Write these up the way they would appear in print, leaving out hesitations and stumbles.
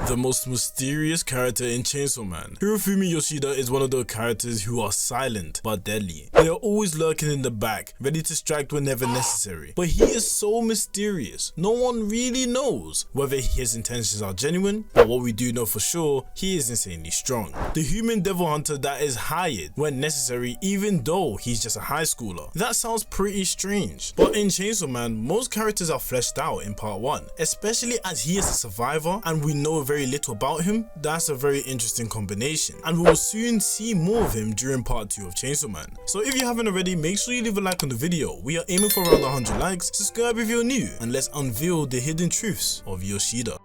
The most mysterious character in Chainsaw Man. Hirofumi Yoshida is one of the characters who are silent but deadly. They are always lurking in the back, ready to strike whenever necessary. But he is so mysterious, no one really knows whether his intentions are genuine, but what we do know for sure, he is insanely strong. The human devil hunter that is hired when necessary even though he's just a high schooler. That sounds pretty strange. But in Chainsaw Man, most characters are fleshed out in part 1, especially as he is a survivor and we know very little about him. That's a very interesting combination, and we will soon see more of him during part 2 of Chainsaw Man. So if you haven't already, make sure you leave a like on the video. We are aiming for around 100 likes. Subscribe if you're new, and let's unveil the hidden truths of Yoshida.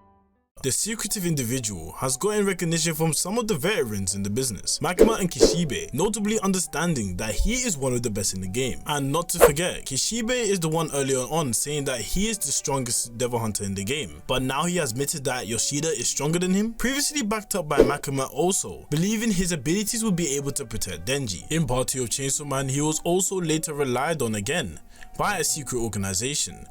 The secretive individual has gotten recognition from some of the veterans in the business, Makima and Kishibe, notably understanding that he is one of the best in the game. And not to forget, Kishibe is the one earlier on saying that he is the strongest devil hunter in the game, but now he has admitted that Yoshida is stronger than him, previously backed up by Makima also, believing his abilities would be able to protect Denji. In part 2 of Chainsaw Man, he was also later relied on again by a secret organization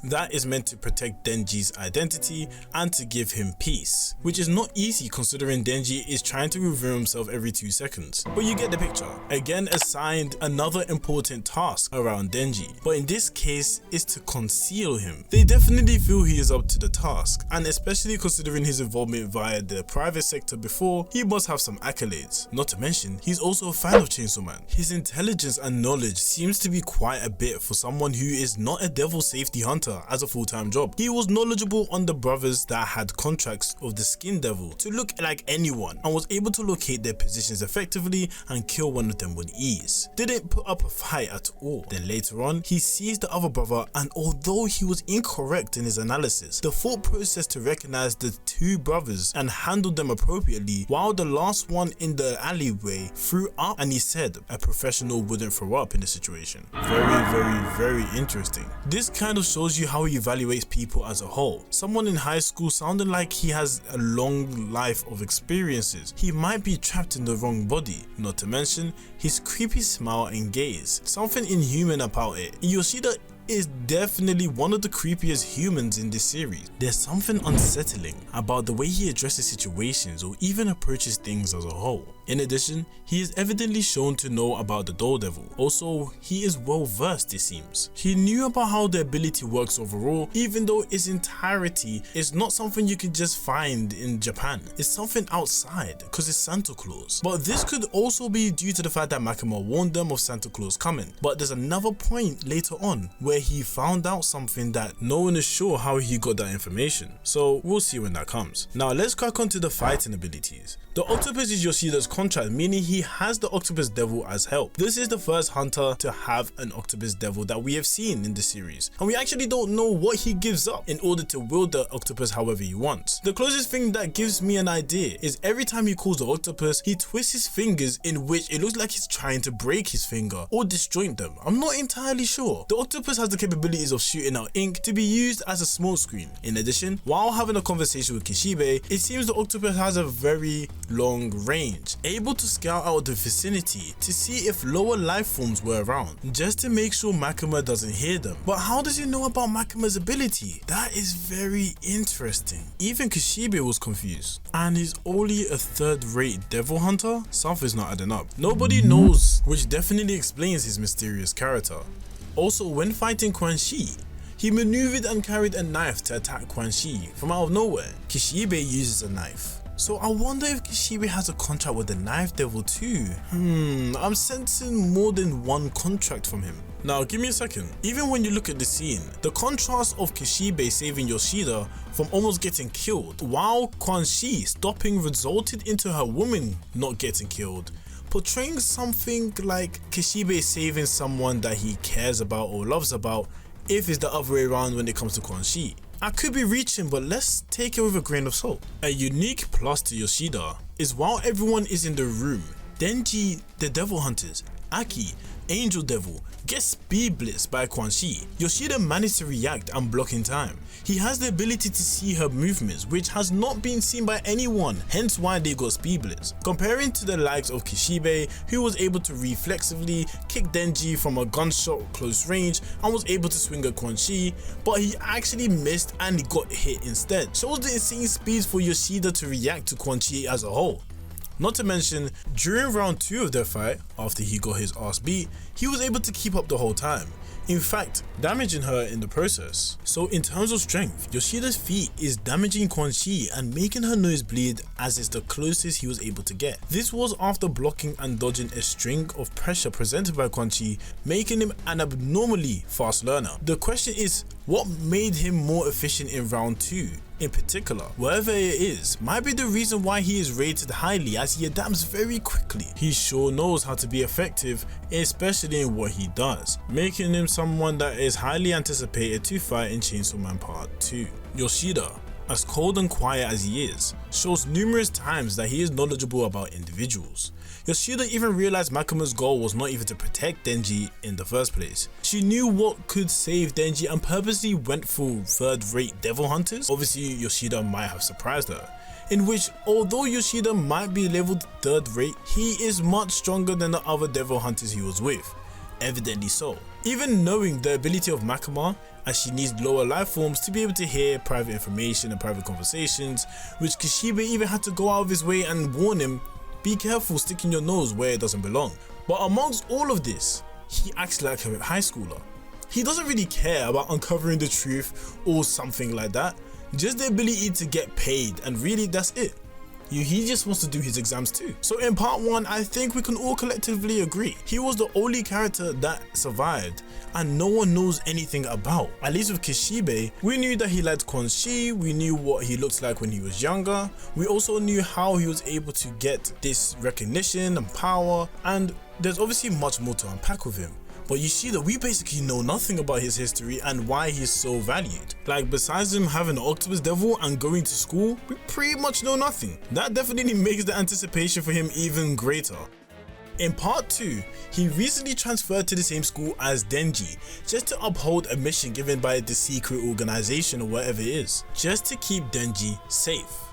that is meant to protect Denji's identity and to give him peace, which is not easy considering Denji is trying to reveal himself every 2 seconds. But you get the picture. Again assigned another important task around Denji, but in this case is to conceal him. They definitely feel he is up to the task, and especially considering his involvement via the private sector before, he must have some accolades. Not to mention, he's also a fan of Chainsaw Man. His intelligence and knowledge seems to be quite a bit for someone who is not a devil safety hunter as a full-time job. He was knowledgeable on the brothers that had contracts of the Skin Devil to look like anyone and was able to locate their positions effectively and kill one of them with ease. Didn't put up a fight at all. Then later on, he sees the other brother, and although he was incorrect in his analysis, the thought process to recognize the 2 brothers and handle them appropriately, while the last one in the alleyway threw up, and he said a professional wouldn't throw up in the situation. Very interesting. This kind of shows you how he evaluates people as a whole. Someone in high school sounding like he has a long life of experiences. He might be trapped in the wrong body, not to mention his creepy smile and gaze. Something inhuman about it. Yoshida is definitely one of the creepiest humans in this series. There's something unsettling about the way he addresses situations or even approaches things as a whole. In addition, he is evidently shown to know about the Doll Devil. Also, he is well versed, it seems. He knew about how the ability works overall, even though its entirety is not something you can just find in Japan. It's something outside, because it's Santa Claus. But this could also be due to the fact that Makima warned them of Santa Claus coming. But there's another point later on where he found out something that no one is sure how he got that information. So we'll see when that comes. Now let's crack on to the fighting abilities. The octopus is Yoshida's contract, meaning he has the octopus devil as help. This is the first hunter to have an octopus devil that we have seen in the series, and we actually don't know what he gives up in order to wield the octopus however he wants. The closest thing that gives me an idea is every time he calls the octopus, he twists his fingers in which it looks like he's trying to break his finger or disjoint them. I'm not entirely sure. The octopus has the capabilities of shooting out ink to be used as a smoke screen. In addition, while having a conversation with Kishibe, it seems the octopus has a very long range, able to scout out the vicinity to see if lower life forms were around, just to make sure Makima doesn't hear them. But how does he know about Makima's ability? That is very interesting. Even Kishibe was confused. And he's only a 3rd-rate devil hunter? Something's not adding up. Nobody knows, which definitely explains his mysterious character. Also, when fighting Quan Chi, he maneuvered and carried a knife to attack Quan Chi from out of nowhere. Kishibe uses a knife. So I wonder if Kishibe has a contract with the Knife Devil too. I'm sensing more than one contract from him. Now give me a second. Even when you look at the scene, the contrast of Kishibe saving Yoshida from almost getting killed, while Quan Chi stopping resulted into her woman not getting killed, portraying something like Kishibe saving someone that he cares about or loves about, if it's the other way around when it comes to Quan Chi. I could be reaching, but let's take it with a grain of salt. A unique plus to Yoshida is while everyone is in the room, Denji, the devil hunters, Aki, Angel Devil, gets speed blitzed by Quan Chi. Yoshida managed to react and block in time. He has the ability to see her movements, which has not been seen by anyone, hence why they got speed blitz. Comparing to the likes of Kishibe, who was able to reflexively kick Denji from a gunshot close range and was able to swing a Quan Chi, but he actually missed and he got hit instead. Shows the insane speeds for Yoshida to react to Quan Chi as a whole. Not to mention, during round 2 of their fight, after he got his ass beat, he was able to keep up the whole time, in fact damaging her in the process. So in terms of strength, Yoshida's feat is damaging Quan Chi and making her nose bleed, as is the closest he was able to get. This was after blocking and dodging a string of pressure presented by Quan Chi, making him an abnormally fast learner. The question is, what made him more efficient in round 2? In particular, whatever it is, might be the reason why he is rated highly, as he adapts very quickly. He sure knows how to be effective, especially in what he does, making him someone that is highly anticipated to fight in Chainsaw Man Part 2. Yoshida, as cold and quiet as he is, shows numerous times that he is knowledgeable about individuals. Yoshida even realized Makima's goal was not even to protect Denji in the first place. She knew what could save Denji and purposely went for third-rate devil hunters. Obviously, Yoshida might have surprised her, in which although Yoshida might be leveled third-rate, he is much stronger than the other devil hunters he was with. Evidently so. Even knowing the ability of Makima, as she needs lower life forms to be able to hear private information and private conversations, which Kishibe even had to go out of his way and warn him, be careful sticking your nose where it doesn't belong. But amongst all of this, he acts like a high schooler. He doesn't really care about uncovering the truth or something like that, just the ability to get paid, and really that's it. He just wants to do his exams too. So in part 1, I think we can all collectively agree he was the only character that survived and no one knows anything about. At least with Kishibe, we knew that he liked Quan Chi, we knew what he looked like when he was younger, we also knew how he was able to get this recognition and power, and there's obviously much more to unpack with him. But Yoshida, we basically know nothing about his history and why he's so valued. Like, besides him having an octopus devil and going to school, we pretty much know nothing. That definitely makes the anticipation for him even greater. In part 2, he recently transferred to the same school as Denji, just to uphold a mission given by the secret organization or whatever it is, just to keep Denji safe.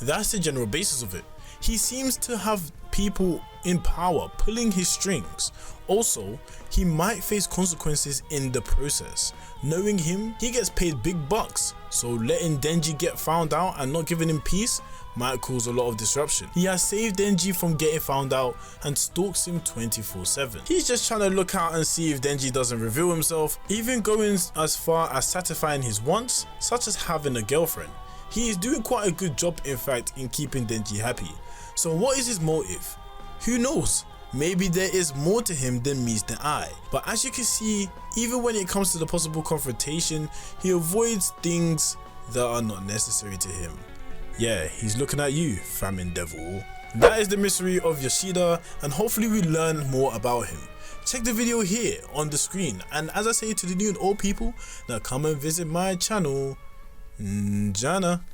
That's the general basis of it. He seems to have people in power pulling his strings. Also, he might face consequences in the process. Knowing him, he gets paid big bucks, so letting Denji get found out and not giving him peace might cause a lot of disruption. He has saved Denji from getting found out and stalks him 24/7. He's just trying to look out and see if Denji doesn't reveal himself, even going as far as satisfying his wants, such as having a girlfriend. He is doing quite a good job, in fact, in keeping Denji happy. So what is his motive? Who knows? Maybe there is more to him than meets the eye. But as you can see, even when it comes to the possible confrontation, he avoids things that are not necessary to him. Yeah, he's looking at you, Famine Devil. That is the mystery of Yoshida, and hopefully we learn more about him. Check the video here on the screen, and as I say to the new and old people, now come and visit my channel. Jana.